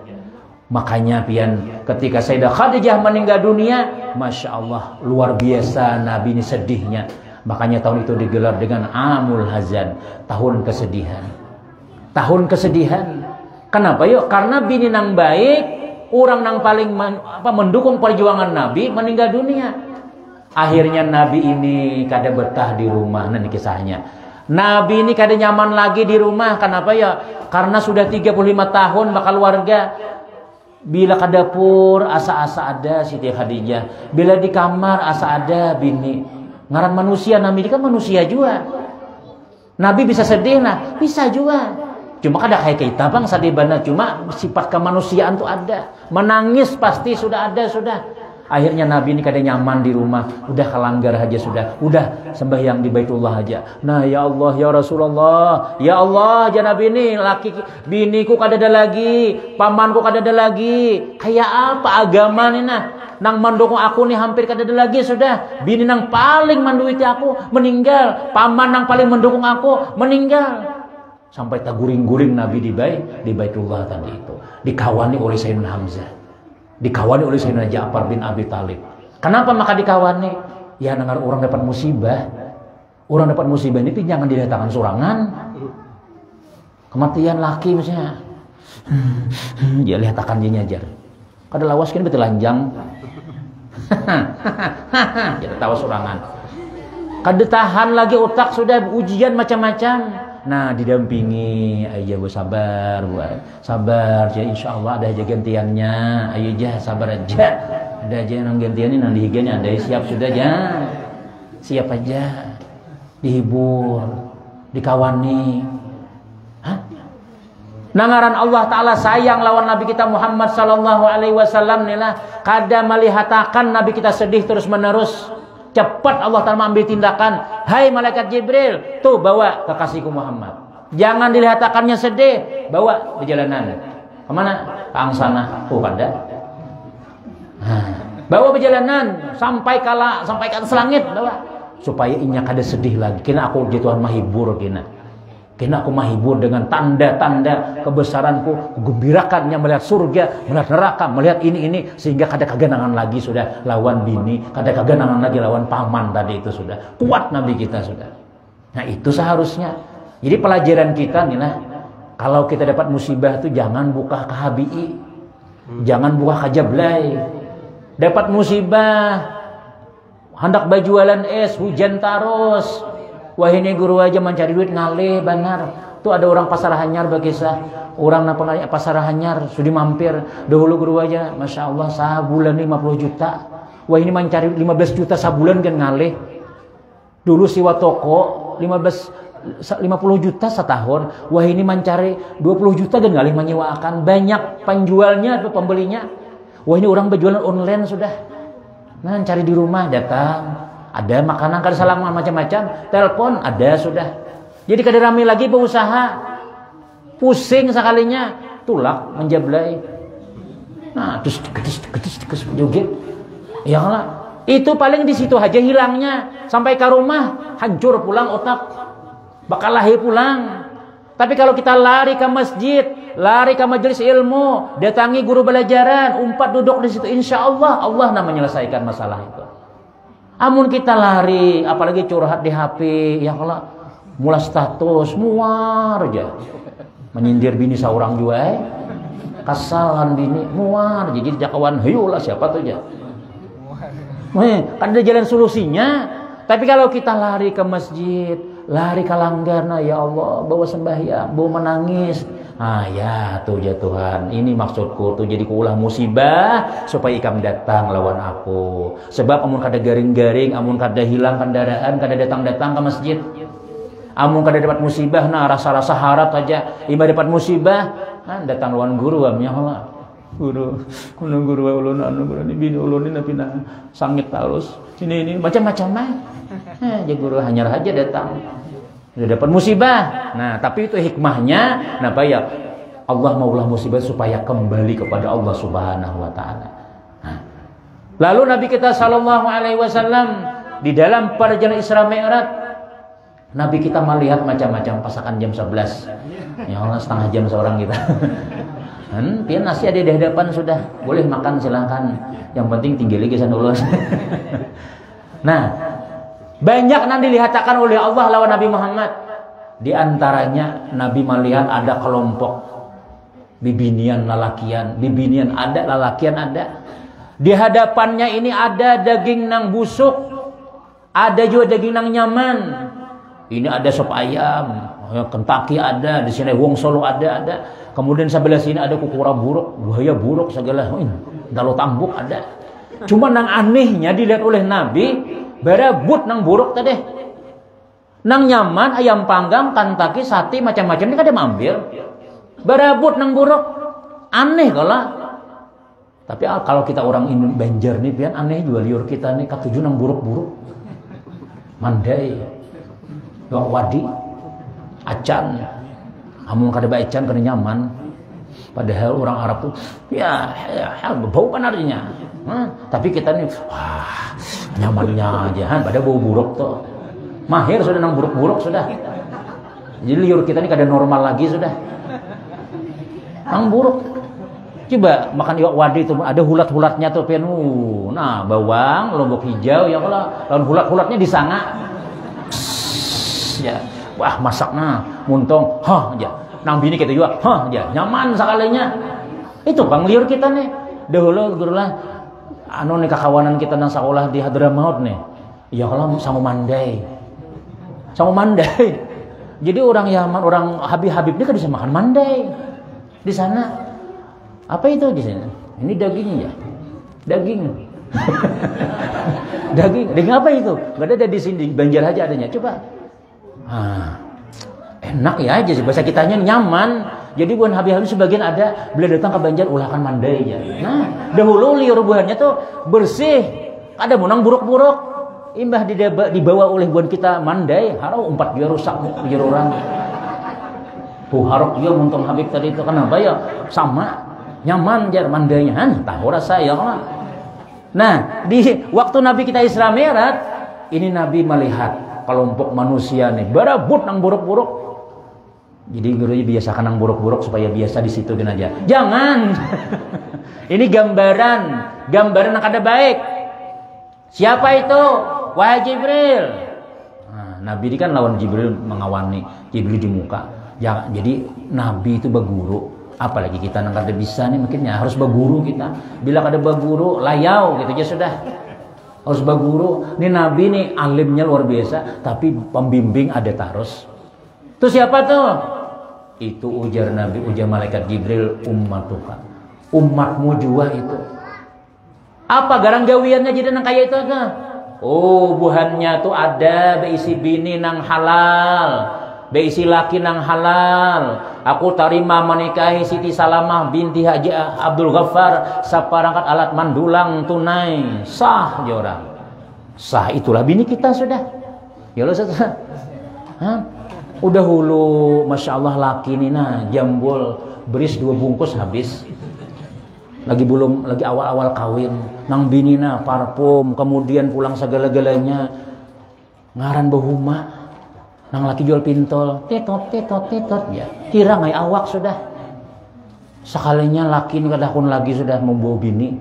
makanya pian ketika Sayyidah Khadijah meninggal dunia Masya Allah luar biasa Nabi ini sedihnya makanya tahun itu digelar dengan Amul Hazan, tahun kesedihan. Tahun kesedihan. Kenapa yuk? Karena bini nang baik, orang nang paling mendukung perjuangan Nabi meninggal dunia. Akhirnya Nabi ini kada betah di rumah, nanti kisahnya. Nabi ini kada nyaman lagi di rumah. Kenapa ya? Karena sudah 35 tahun bakal warga. Bila ke dapur asa-asa ada Siti Khadijah. Bila di kamar asa ada bini. Ngaran manusia, Nabi ini kan manusia juga. Nabi bisa sedih nah, bisa juga. Cuma kada kayak kita bang sedih benar. Cuma sifat kemanusiaan tuh ada. Menangis pasti sudah ada sudah. Akhirnya Nabi ini kada nyaman di rumah. Udah kelanggar aja sudah. Udah sembahyang di Baitullah aja. Nah ya Allah ya Rasulullah. Ya Allah ya Nabi ini laki biniku kada ada lagi. Pamanku kada ada lagi. Kayak apa agama nih nah. Nang mendukung aku nih hampir kada ada lagi sudah. Bini nang paling menduiti aku meninggal. Paman nang paling mendukung aku meninggal. Sampai taguring-guring Nabi di Baitullah tadi itu. Dikawani oleh Sayyidina Hamzah. Dikawani oleh Sayyidina Ja'far bin Abi Thalib. Kenapa maka dikawani? Ya nangar orang dapat musibah. Orang dapat musibah ini jangan didatangkan surangan. Kematian laki misalnya. Dia lihat akan dia nyajar. Kada lawas kan betul lanjang. Jadi tawa surangan. Kada tahan lagi otak sudah ujian macam-macam. Nah didampingi, ayo bu sabar, sabar, ya insya Allah ada aja gantiannya, ayo jah sabar aja, ada aja yang gantiannya nanti higiennya ada siap sudah aja, siap aja, dihibur, dikawani, Nangaran Allah Ta'ala sayang lawan Nabi kita Muhammad Sallallahu Alaihi Wasallam nilah kada melihatakan Nabi kita sedih terus menerus. Cepat Allah Ta'ala ambil tindakan. Hai malaikat Jibril, tuh bawa kekasihku Muhammad. Jangan dilihatakannya sedih, bawa perjalanan. Kemana? Ke angsana. Oh kada. Bawa perjalanan sampai ke atas langit, bawa supaya inya kada sedih lagi. Kena aku di Tuhan mahibur kena. Kena aku mahibur dengan tanda-tanda kebesaranku, kegembirakannya melihat surga, melihat neraka, melihat ini sehingga kada kegenangan lagi sudah lawan bini, kada kegenangan lagi lawan paman tadi itu sudah. Kuat Nabi kita sudah. Nah, itu seharusnya. Jadi pelajaran kita nih lah, kalau kita dapat musibah itu jangan buka KHBI. Jangan buka kajablay. Dapat musibah hendak bajualan es, hujan terus. Wah ini guru aja mencari duit ngalih benar. Tuh ada orang pasar hanyar berkisah. Orang napa pasar hanyar sudah mampir. Dahulu guru aja, masya Allah sebulan 50 juta. Wah ini mencari 15 juta sebulan kan ngalih. Dulu siwa toko 50 juta setahun. Wah ini mencari 20 juta kan ngalih menyewakan. Banyak penjualnya atau pembelinya. Wah ini orang berjualan online sudah. Nah cari di rumah datang. Ada makanan kada salah macam-macam, telepon ada sudah. Jadi kada rame lagi berusaha. Pusing sekalinya, tulak menjablay. Nah, terus joget. Ya Allah, itu paling di situ aja hilangnya. Sampai ke rumah hancur pulang otak. Bakal lahir pulang. Tapi kalau kita lari ke masjid, lari ke majelis ilmu, datangi guru belajaran, umpat duduk di situ, insya Allah Allah menyelesaikan masalah itu. Amun kita lari, apalagi curhat di HP, ya kalau mulai status, muar aja. Menyindir bini seorang juga, kasalan bini, muar. Jadi jakawan, hayulah siapa tuh aja. Kan ada jalan solusinya. Tapi kalau kita lari ke masjid, lari ke langgar, nah ya Allah, bawa sembahyang, bawa menangis, Ya tuh ya Tuhan, ini maksudku tuh, jadi kuulah musibah supaya ikam datang lawan aku. Sebab amun kada garing-garing, amun kada hilang kendaraan, kada datang-datang ke masjid, amun kada dapat musibah, nah rasa-rasa harap aja. Iba dapat musibah, datang lawan guru amnya Allah. Guru, kunung guru ulun anu guru ni bini ulun ni napina sangit terus. Ini macam-macam mah. Ya guru hanya aja datang. Sudah dapat musibah. Nah, tapi itu hikmahnya, kenapa ya? Allah maulah musibah supaya kembali kepada Allah Subhanahu wa taala. Nah. Lalu Nabi kita sallallahu alaihi wasallam di dalam perjalanan Isra Mi'raj, Nabi kita melihat macam-macam pasangan jam 11. Ya Allah, setengah jam seorang kita. Pian nasi ada di hadapan sudah, boleh makan silahkan. Yang penting tinggal lagi sana dulu. Nah, banyak nanti dilihatkan oleh Allah lawan Nabi Muhammad. Di antaranya Nabi melihat ada kelompok bibinian lalakian, bibinian ada, lalakian ada. Di hadapannya ini ada daging nang busuk, ada juga daging nang nyaman. Ini ada sop ayam, Kentucky ada, di sini Wong Solo ada. Kemudian sebelah sini ada kukura buruk, buaya buruk segala. Dalu tambuk ada. Cuma nang anehnya dilihat oleh Nabi, berebut nang buruk tadi. Nang nyaman, ayam panggang, Kentucky, sate, macam-macam ini kada ambil. Berebut nang buruk. Aneh kalau. Tapi kalau kita orang Banjar nih, pian aneh juga liur kita nih, katuju nang buruk-buruk. Mandai, wadi, acan. Amun kada baecan kada nyaman. Padahal orang Arab tuh ya bau kan artinya. Tapi kita nih nyamannya aja, pada bau buruk tuh. Mahir sudah nang buruk-buruk sudah. Jadi liur kita ini kada normal lagi sudah. Nang buruk. Coba makan iwak wadi itu ada hulat-hulatnya tuh pian. Nah, bawang, lombok hijau ya kalau lawan hulat-hulatnya disanga. Ya, wah masaknya muntong, aja. Nang bini kita juga, aja. Nyaman sekalinya. Itu bang liur kita nih. Dahulu gurulah anu nih kakawanan kita nang sekolah di Hadramaut nih. Ya kalau sama mandai. Sama mandai. Jadi orang Yaman, orang Habib ini kan bisa makan mandai. Di sana. Apa itu di sini? Ini dagingnya. Daging. Daging apa itu? Gak ada di sini, di Banjar aja adanya. Coba. Enak ya aja sih, bahasa kitanya nyaman. Jadi bukan Habib sebagian ada bila datang ke Banjar ulahkan mandai ya. Nah, dahulu liur buahnya tuh bersih. Ada munang buruk-buruk. Imbah dibawa oleh buan kita mandai, harau 4 juga rusak liur orang. Harap juga muntong Habib tadi itu kenapa ya? Sama nyaman jar mandainya. Tahu rasa ya Allah. Nah, di waktu Nabi kita Isra Mi'raj, ini Nabi melihat kelompok manusia nih berebut nang buruk-buruk. Jadi gurunya biasakan nang buruk-buruk supaya biasa di situ kan aja. Jangan. Ini gambaran yang kada baik. Siapa itu? Wahai Jibril. Nah, Nabi ini kan lawan Jibril mengawani Jibril di muka. Ya, jadi Nabi itu berguru. Apalagi kita nang kada bisa nih makanya harus berguru kita. Bila kada berguru layau gitu aja sudah. Harus berguru. Ini Nabi nih alimnya luar biasa, tapi pembimbing ada terus. Itu siapa tuh? Itu ujar Nabi, ujar malaikat Jibril, ummatuka. Umatmu juga itu. Apa garang gawiannya jadi nang kaya itu tuh? Oh, buhannya tuh ada beisi bini nang halal, beisi laki nang halal. Aku tarima menikahi Siti Salamah binti Haji Abdul Ghaffar saparangkat alat mandulang tunai. Sah ya orang. Sah itulah bini kita sudah. Ya Allah sudah. Udah hulu Masya Allah laki ini nah jambul beris 2 bungkus habis. Lagi awal-awal kawin. Nang bini nah parfum kemudian pulang segala-galanya. Ngaran bahuma. Nang laki jual pintol, tetot ya. Kira ngai awak sudah. Sekalinya laki ini kadakun lagi sudah membawa bini.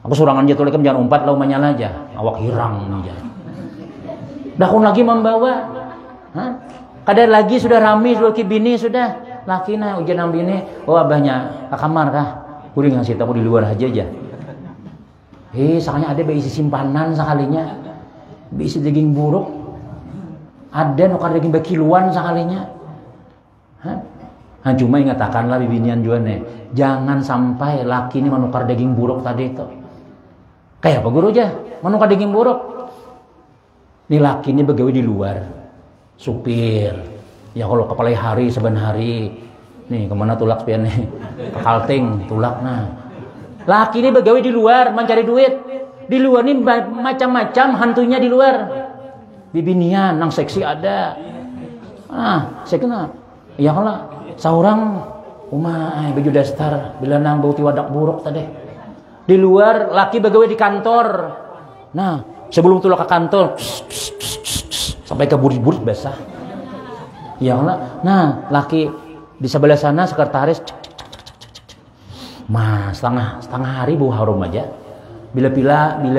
Aku surangan jatuh lekam jangan umpat lau menyala aja. Awak hirang aja. Dakun lagi membawa. Kadar lagi sudah rame jual ki bini sudah. Laki na ujian nang bini, oh abahnya ke kamar kah? Kuring ngasih tahu di luar aja. Sakanya ada beisi simpanan sekalinya. Beisi daging buruk. Ada nukar daging bakiluan sekalinya. Cuma ingatakanlah bibinian juga nih, jangan sampai laki ini menukar daging buruk tadi itu. Kayak apa guru aja, menukar daging buruk. Ini laki ini begawe di luar, supir. Ya kalau kepala hari seban hari, nih kemana tulak pian nih, ke Kalting tulak nah. Laki ini begawe di luar, mencari duit. Di luar nih macam-macam hantunya di luar. Bibinian, nang seksi ada. Saya kenal. Ya kalau seorang umai baju dasar bila nang bau wadak buruk tadi. Di luar laki begawe di kantor. Nah, sebelum tulak ke kantor sampai ke burit-burit basah. Ya Allah. Nah, laki di sebelah sana sekretaris. Mas, setengah hari bau harum aja. Bila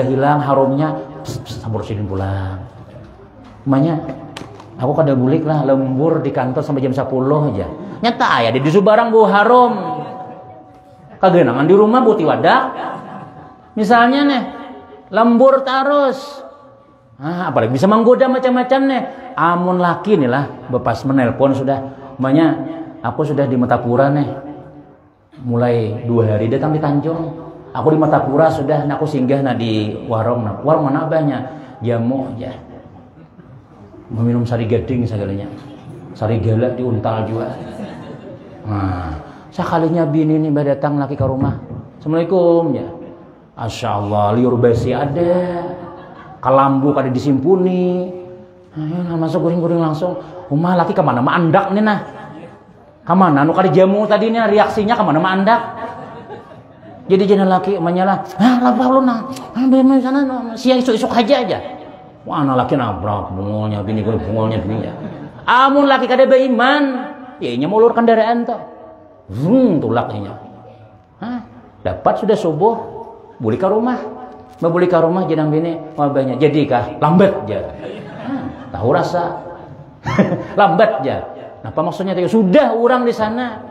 hilang harumnya, sabur sidin pulang. Makanya aku kada bulik lah lembur di kantor sampai jam 10 aja. Nyata ya di Subarang bau harum. Kagenangan di rumah buti wadak. Misalnya nih, lembur terus. Apalagi bisa menggoda macam-macam nih. Amun laki nih lah, bepas menelpon sudah. Makanya aku sudah di Metapura nih. Mulai 2 hari datang di Tanjung. Aku di Metapura sudah, aku singgah di warung. Warung mana banyak? Jamu aja. Meminum sari gading segalanya. Sari galak diuntal juga. Sekalinya bini nih datang laki ke rumah. Assalamualaikum ya. Masya Allah, liur basi ada. Kalambu kada disimpuni. Masuk guring-guring langsung. Rumah laki kemana? Mandak nih nah. Kemana? Nu kada jamu tadi nih reaksinya kemana? Mandak. Jadi jangan laki menyalah. Lapar lu nah. Sana siang isuk-isuk aja. Wah, anak laki nabrak bungolnya bini gue bungolnya bini ya. Amun laki kada beriman, ya nya mau ulur kendaraan tuh. Tulaknya. Dapat sudah subuh, buli ke rumah. Mau buli ke rumah jenang bini, wabahnya. Jadi kah lambat aja. Tahu rasa. Lambat aja. Apa maksudnya tuh? Sudah orang di sana.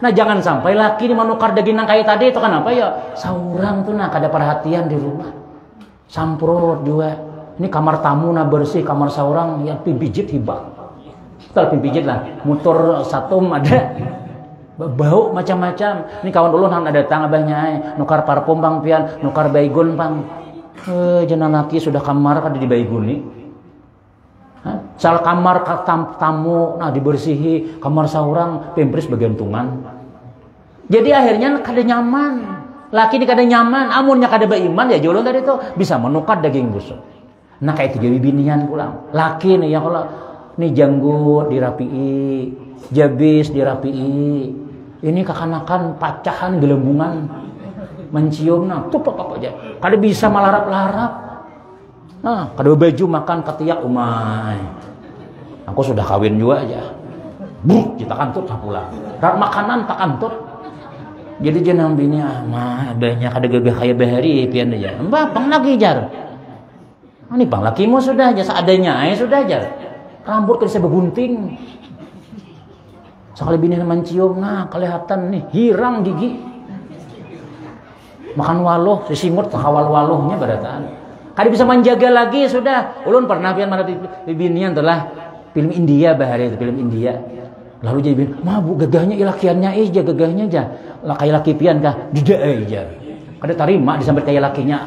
Nah jangan sampai laki ini menukar daging nang kayak tadi itu kan apa ya? Saurang tuh nah kada perhatian di rumah. Samprot juga. Ini kamar tamu nah bersih, kamar saurang yang pijit hibah. Setelah pijit lah, motor satum ada. Bau macam-macam. Ini kawan dulu nang ada datang abahnya nukar parfum bang pian, nukar baygon bang. Jenang laki sudah kamar kada di baygon nih. Sal kamar tamu nah dibersihi, kamar saurang pempris bagantungan. Jadi akhirnya kada nyaman. Laki ini kada nyaman, amunnya kada beriman ya jolong dari itu bisa menukar daging busuk. Nah kayak itu jadi binian pulang. Laki nih ya kalau nih janggut dirapii, jabis dirapii. Ini kekanakan pacahan gelembungan mencium nah tuh apa aja. Kada bisa malarap-larap. Nah, kada baju makan ketiak umai. Aku sudah kawin juga aja. Kita kantut pulang. Rak makanan tak kantut. Jadi jenang bini mah banyak kada gagah kayak bahari pian aja. Mbak pang lagi jar. Ini pang lakimu sudah aja seadanya sudah aja. Rambut kada bisa begunting. Sekali bini mencium nah kelihatan nih hirang gigi. Makan waluh sisimut kawal waluhnya barataan. Kada bisa menjaga lagi sudah. Ulun pernah pian mana bibinian telah film India bahari itu film India. Lalu jadi bin, "Mah bu gagahnya ilakiannya aja gagahnya aja." Lah kayak laki pian kah? Tidak aja. Kada tarima disambut kayak lakinya.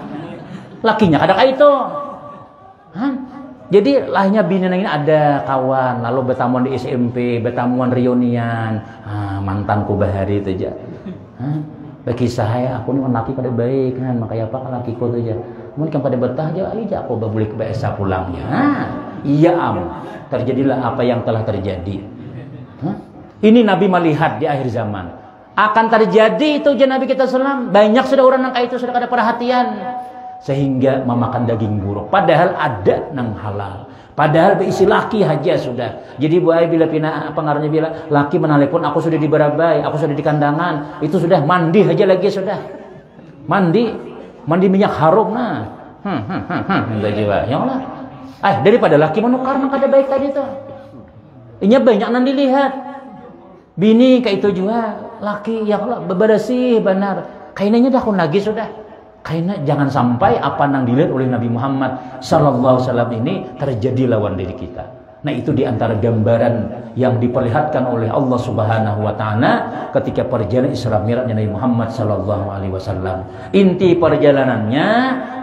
Lakinya kada kayak itu. Jadi lahnya bini ini ada kawan lalu bertamuan di SMP, bertamuan reunian. Mantanku bahari itu aja. Bagi saya aku nih laki kada baik kan, makanya apa lakiku itu aja. Mungkin pada betah aja aku boleh ke BSA pulangnya. Iya terjadilah apa yang telah terjadi. Ini Nabi melihat di akhir zaman akan terjadi itu Nabi kita salam. Banyak sudah orang nang itu sudah ada perhatian sehingga memakan daging buruk. Padahal ada nang halal. Padahal berisi laki aja sudah. Jadi buai bila pina pengaruhnya bila laki menelepon aku sudah di Barabai, aku sudah di kandangan, itu sudah mandi aja lagi sudah. Mandi minyak harum nah. Enggak jiwa. Ya Allah. Daripada laki menukar nang kada baik tadi tuh. Inya banyak nang dilihat. Bini kayak itu juga, laki ya Allah bebersih benar. Kainanya dah kun lagi sudah. Kainnya jangan sampai apa nang dilihat oleh Nabi Muhammad sallallahu alaihi wasallam ini terjadi lawan diri kita. Nah, itu diantara gambaran yang diperlihatkan oleh Allah Subhanahu wa Ta'ala ketika perjalanan Isra Mi'raj Nabi Muhammad sallallahu alaihi wasallam. Inti perjalanannya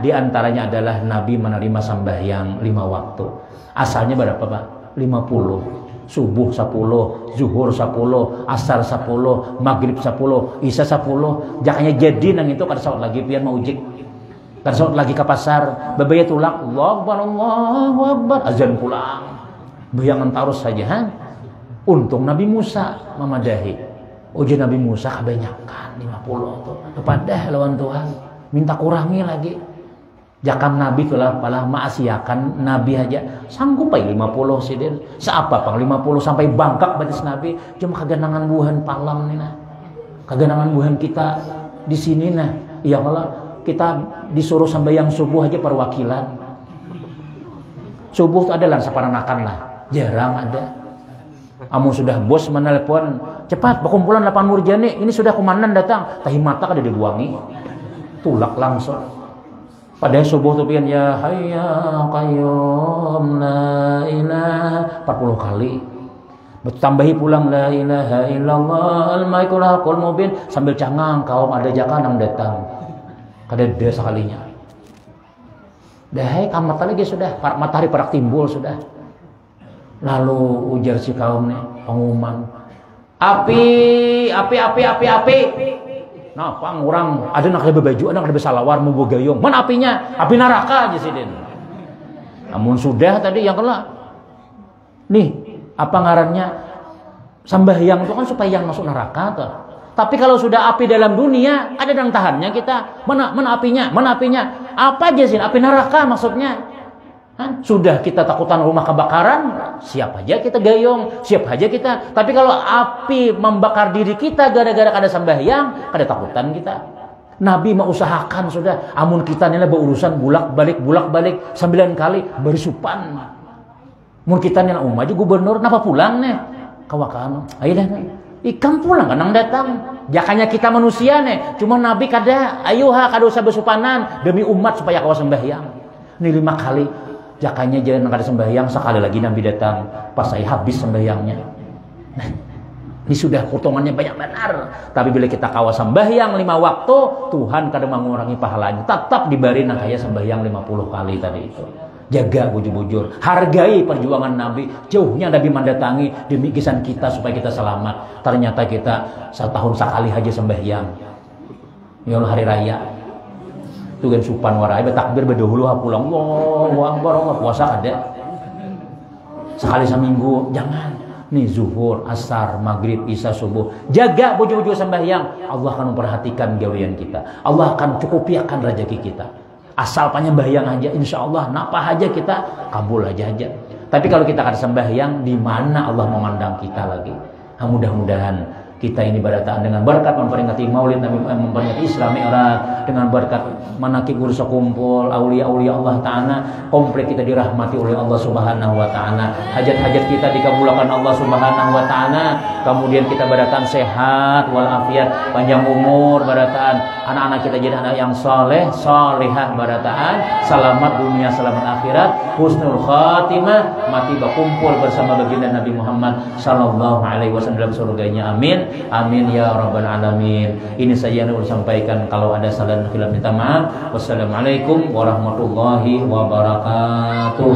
diantaranya adalah Nabi menerima sembahyang 5 waktu. Asalnya berapa, Pak? 50. Subuh 10, zuhur 10, asar 10, maghrib 10, isya 10. Jakanya jadi nang itu kada saat lagi pian mau ujik. Kada saat lagi ke pasar, babaya tulak, Allahu Akbar, Allahu Akbar, azan pulang. Bayangan tarus saja, ha? Untung Nabi Musa memadahi. Ujian Nabi Musa kebanyakan 50 tuh. Kepada lawan Tuhan, minta kurangi lagi. Jakam Nabi tulah palah maasiakan Nabi aja sanggup pai 50 sidin. Seapa pang 50 sampai bangkak batis Nabi, cuma kaganangan buhan palam nih nah. Kaganangan buhan kita di sini nah. Ya Allah, kita disuruh sembahyang subuh aja perwakilan. Subuh itu adalah separanakan lah. Jarang ada. Amun sudah bos menelpon, cepat perkumpulan 8 murjani, ini sudah komandan datang. Tahi mata kada dibuangi. Tulak langsung. Padahal subuh tu pian ya hayya qayyum la ilaha 40 kali. Bertambahi pulang la ilaha illallah al-malikul haqqul mubin sambil cangang kaum ada jakanang datang. Kada ada sekalinya. Dah kamat lagi sudah, matahari parak timbul sudah. Lalu ujar si kaum nih pengumuman, api. Nah, pang orang ada nak ada baju, ada nak ada salawar mau gayung. Mana apinya? Api neraka aja sih den. Namun sudah tadi yang kelak. Nih, apa ngarannya? Sembahyang itu kan supaya yang masuk neraka tuh. Tapi kalau sudah api dalam dunia, ada yang tahannya kita. Mana apinya? Mana apinya? Apa aja sih? Api neraka maksudnya. Sudah kita takutan rumah kebakaran, siap aja kita gayung, siap aja kita. Tapi kalau api membakar diri kita gara-gara kada sembahyang, kada takutan kita. Nabi mau usahakan sudah. Amun kita nilai berurusan bulak balik 9 kali bersupan. Mun kita nilai maju gubernur, napa pulang nih? Kawakan, ayo dah nih. Ikan pulang kanang datang. Jakanya kita manusia nih. Cuma Nabi kada, ayo kada usah bersupanan demi umat supaya kau sembahyang. Ini 5 kali. Jakanya jangan kada sembahyang, sekali lagi Nabi datang. Pas saya habis sembahyangnya. Nah, ini sudah potongannya banyak benar. Tapi bila kita kawas sembahyang 5 waktu, Tuhan kadang mengurangi pahalanya. Tetap diberi nak kaya sembahyang 50 kali tadi itu. Jaga bujur-bujur, hargai perjuangan Nabi. Jauhnya Nabi mendatangi demi kisan kita supaya kita selamat. Ternyata kita setahun sekali aja sembahyang. Ya Allah, hari raya. Itu kan supan warai takbir berdahulu pulang. Allahu Akbar, Allah puasa ada. Sekali seminggu jangan. Nih zuhur, asar, maghrib, isya, subuh. Jaga bujur-bujur sembahyang. Allah akan memperhatikan gawean kita. Allah akan cukupi akan rezeki kita. Asal panyembahyang aja, insya Allah napa aja kita kabul aja. Tapi kalau kita akan sembahyang, di mana Allah memandang kita lagi? Mudah-mudahan kita ini berataan dengan berkat memperingati Maulid Nabi, memperingati Isra Mi'raj, dengan berkat manakib urus kumpul aulia-aulia Allah Ta'ala, komplek kita dirahmati oleh Allah Subhanahu wa Ta'ala, hajat-hajat kita dikabulkan Allah Subhanahu wa Ta'ala, kemudian kita berataan sehat walafiat, panjang umur, berataan anak-anak kita jadi anak yang soleh solehah, berataan selamat dunia selamat akhirat, husnul khatimah, mati berkumpul bersama baginda Nabi Muhammad sallallahu alaihi wasallam dalam surganya. Amin. Amin ya rabbal alamin. Ini saja yang saya sampaikan. Kalau ada salah dan khilaf minta maaf. Wassalamualaikum warahmatullahi wabarakatuh.